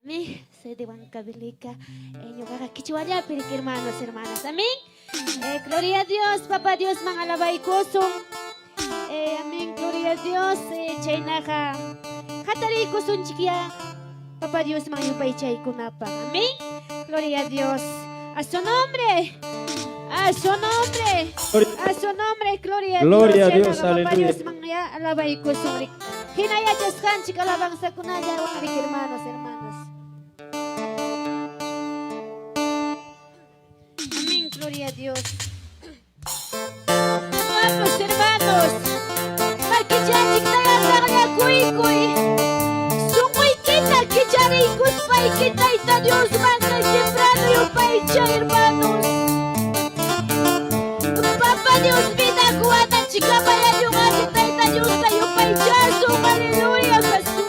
Soy de Huancavelica, Kichiwaya, hermanos, hermanas, amén. Gloria a Dios, papá Dios, man alabay koso. Amén, gloria a Dios, chainaja. Hatari kosun chiquia, papá Dios, man yupay chay kunapa, amén. Gloria a Dios, a su nombre, a su nombre, a su nombre, gloria a Dios. Gloria a Dios, aleluya. Papá Dios, man alabay koso. Hinaya jaskan chika labang sa kunaya, hermanos, hermanas. Amén, gloria a Dios. Hermanos, hermanos, makijanik na kaya kuy. Sungoy kita, kijari kuspay kita ita Dios manda temprano yung paicha, hermanos. Papa Dios, vida kuwatan chika bayan yung ating ita Dios tayo paicha. So, hallelujah, kasu.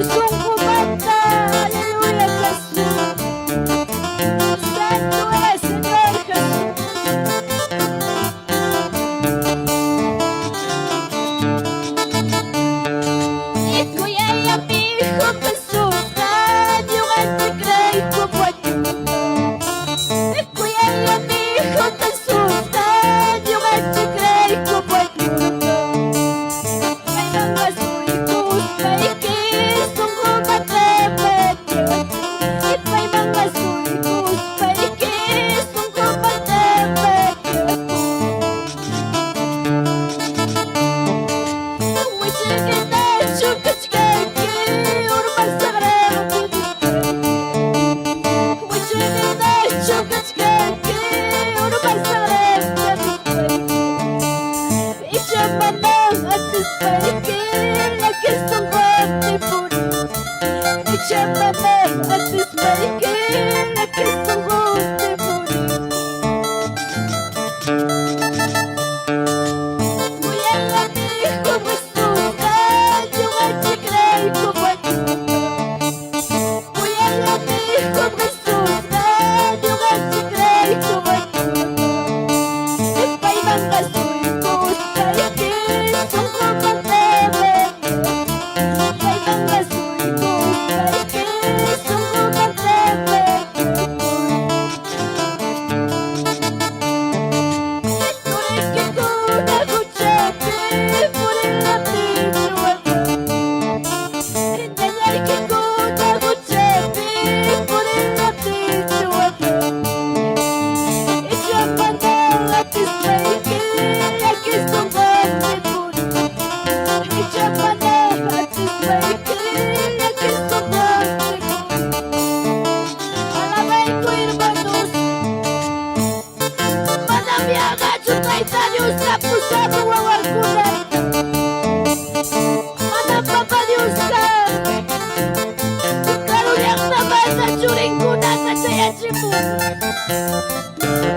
Sungguh mata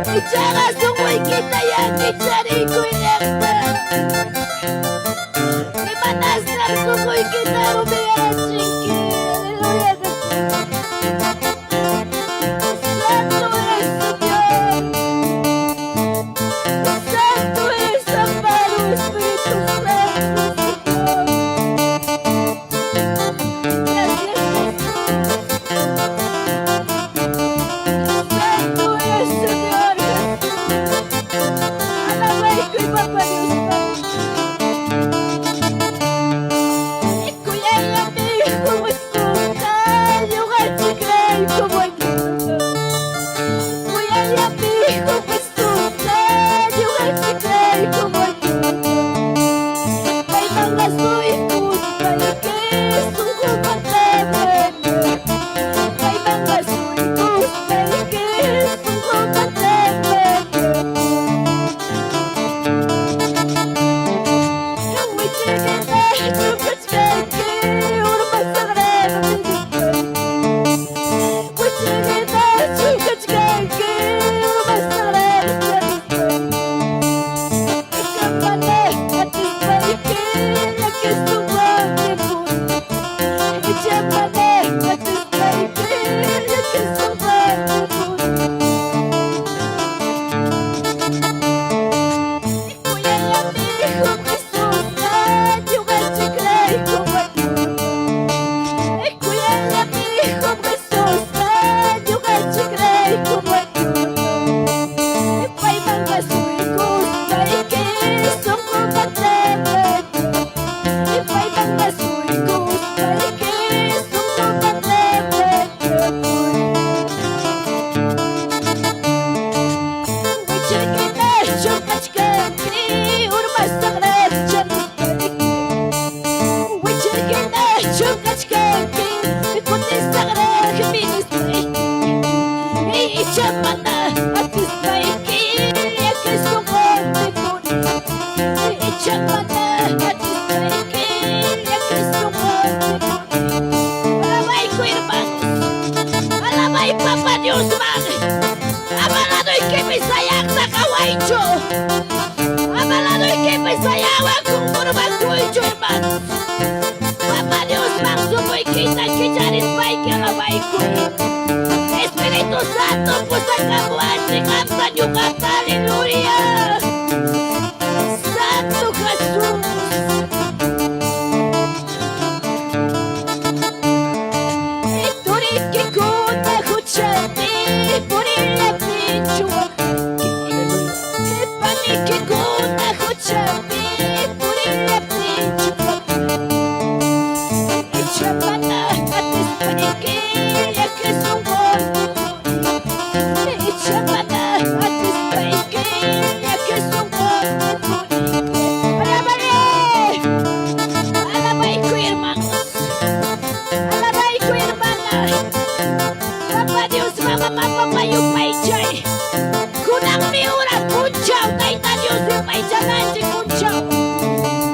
Bicara sungguh kita yang dicari kuinerta. Di mana sarkuku kita rubiara singkir. Haleluya. Santo es Dios. Santo es Amparo, Espíritu Santo, Señor. Gracias, Santo es Señor. Alaba y cuida, Papá Dios. Espíritu Santo, pues acabó así, canta, yo canta, aleluya. Santo Jesús. Turi que cuta, escuchate, por el pincho. Pani que cuta, escuchate, por el pincho. Echamana, ates panique.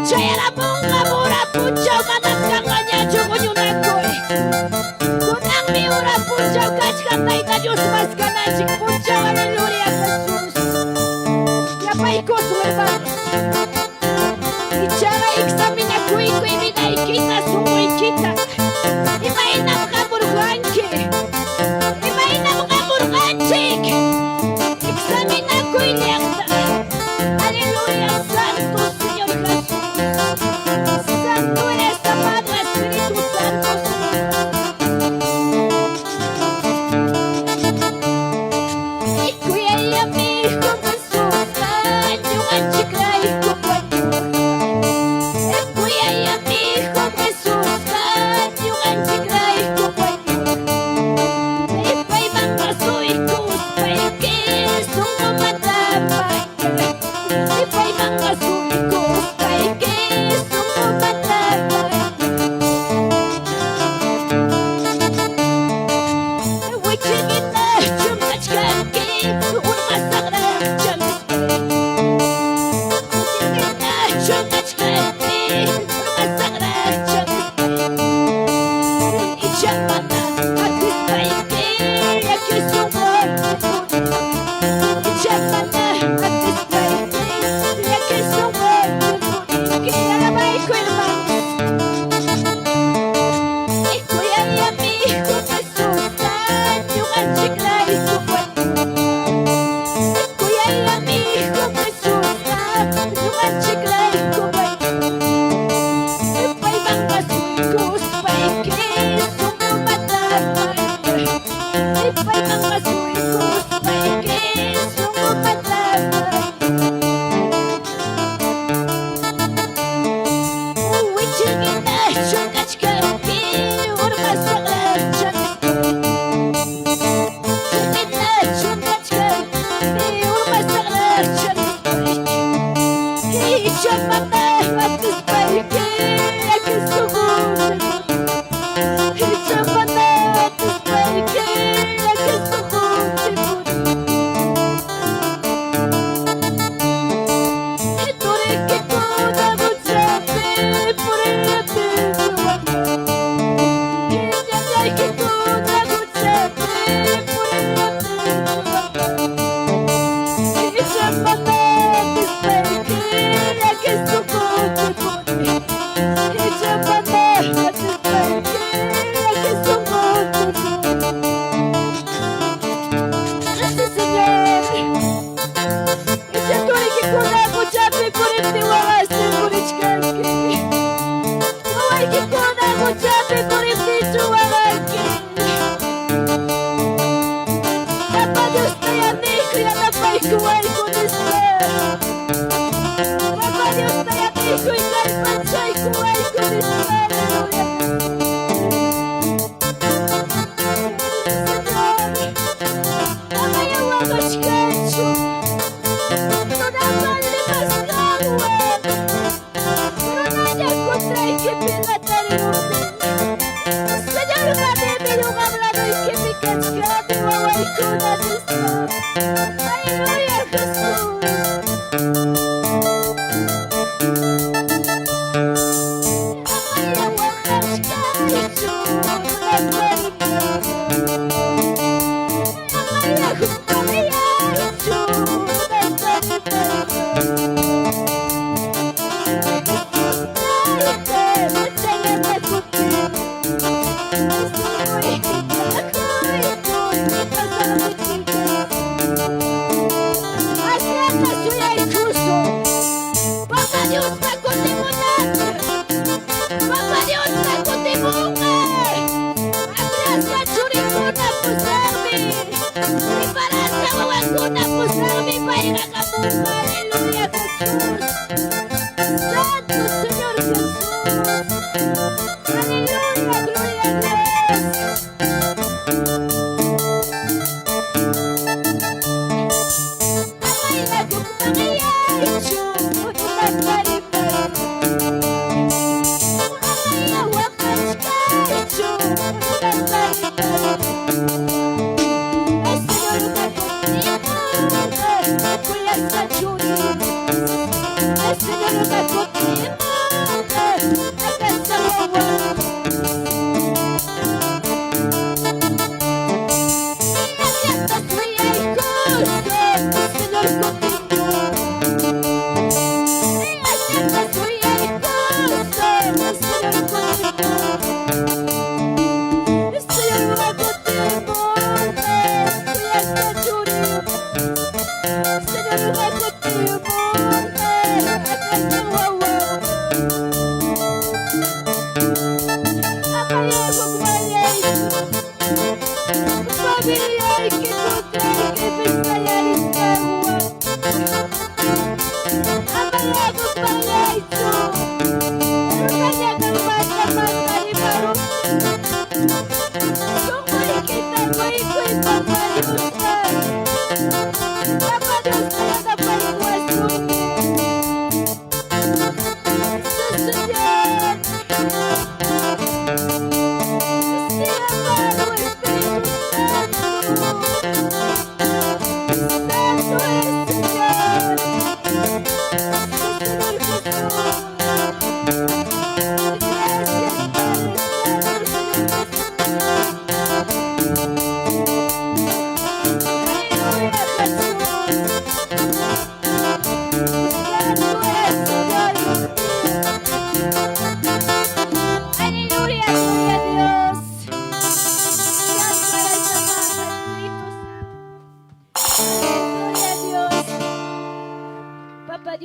Saya la bunga murah pucau, mana tangannya cuma nyunakoy. punjau kachkanay na Diyos mas kanachik punjau. Hallelujah, Jesus. Yapay ko hermanos. Ichara examen ako minay kita sumuy kita. Imainam ka burganche. Imainam ka burganchik. Examen ako iliakta. Hallelujah, Santo Señor Jesús. Santo eres amado Espíritu Santo, Señor. Y cuida a mi hijo Jesús, año anchicray compañero. Y cuida a mi hijo Jesús, año anchicray compañero. Y pay mangaso y cus, pay que sumo matapa. Y pay mangaso y cus, pay que sumo matapa.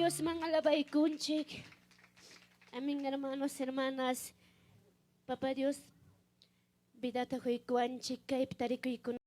Dios, mga labay kunchik. Aming hermanos, hermanas. Papa Dios, bidata ko ikuan chika, iptari ko